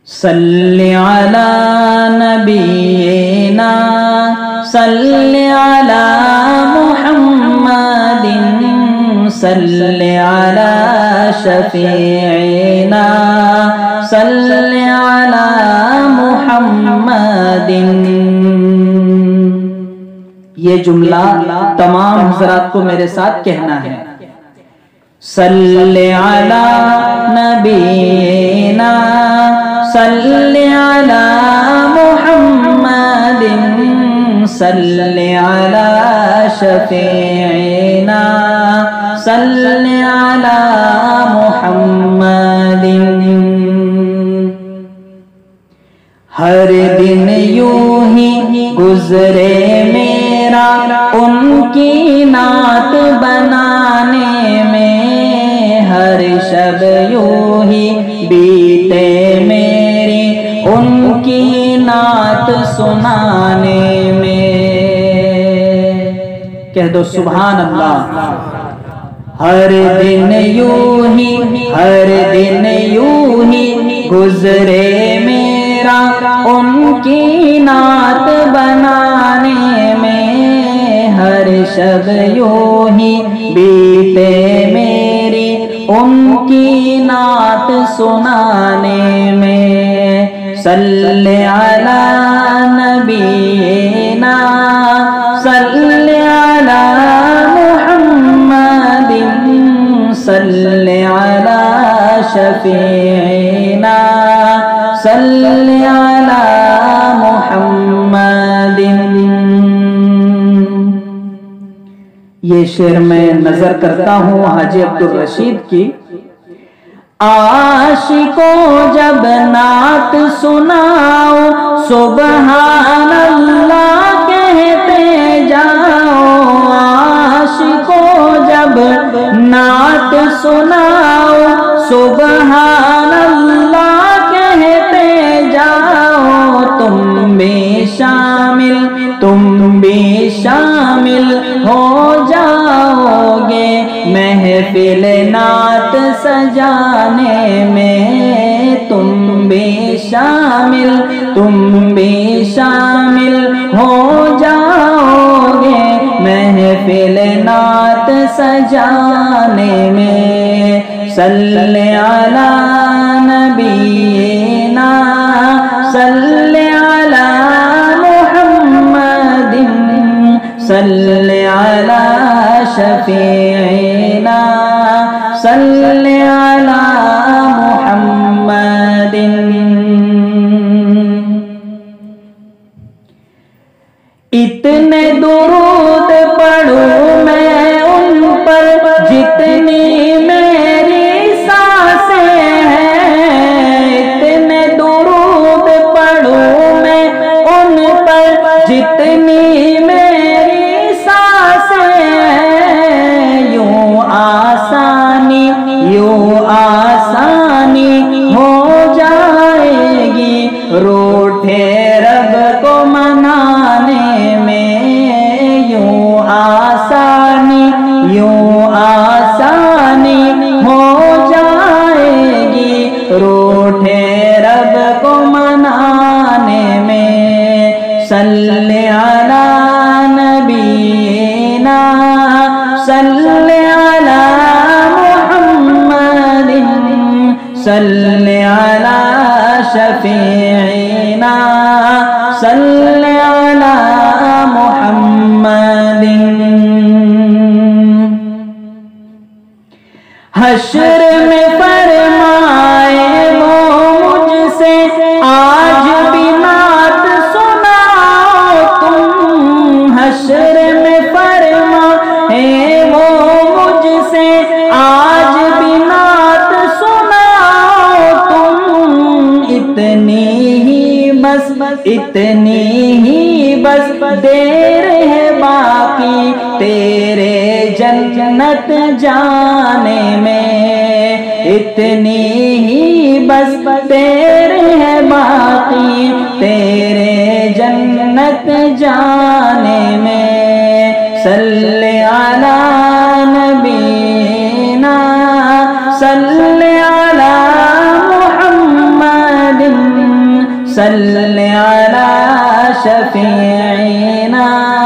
صلی علی نبینا صلی علی محمد صلی علی شفیعنا صلی علی محمد۔ یہ جملہ تمام حضرات کو میرے ساتھ کہنا ہے۔ صلی علی نبینا صلی علی محمد صلی علی شفیعنا صلی علی محمد۔ ہر دن یوں ہی گزرے میرا ان کی نعت بنانے میں، ہر شب یوں ہی بیتے میری ان کی نعت سنانے میں۔ کہہ دو سبحان اللہ۔ ہر دن یوں ہی گزرے میرا ان کی نعت بنانے میں، ہر شب یوں ہی بیتے میری ان کی نعت سنانے میں۔ صلی علی نبینا صلی علی محمد صلی علی شفیعنا صلی علی محمد۔ یہ شعر میں نظر کرتا ہوں حاجی عبدالرشید کی۔ عاشقوں جب نعت سناؤ سبحان اللہ کہتے جاؤ، عاشقوں جب نعت سناؤ سبحان اللہ کہتے جاؤ، تم بھی شامل ہو جاؤ گے محفل نعت سجانے میں، تم بھی شامل ہو جاؤ گے محفل نعت سجانے میں۔ صلی علی نبینا صلی علی محمد صلی علی شفیعنا صلی علی محمد۔ اتنے درود پڑھوں میں ان پر جتنی میری سانسیں ہیں، اتنے درود پڑھوں میں ان پر جتنی میری سانسیں ہیں، یوں آسانی ہو جائے گی روٹھے رب کو منانے میں، یوں آسانی ہو جائے گی روٹھے رب کو منانے میں۔ صلی علی نبینا صلی علی محمد صلی علی شفیعنا صلی علی محمد۔ حشر میں فرمائے وہ مجھ سے آج بھی نعت سناؤ تم، حشر میں فرمائے وہ مجھ سے آج بھی نعت سناؤ تم، اتنی ہی بس دیر ہے باقی تیرے جنت جانے میں، اتنی ہی بس دیر ہے باقی تیرے جنت جانے میں۔ صلی علی نبینا صلی علی محمد صل علی شفیعنا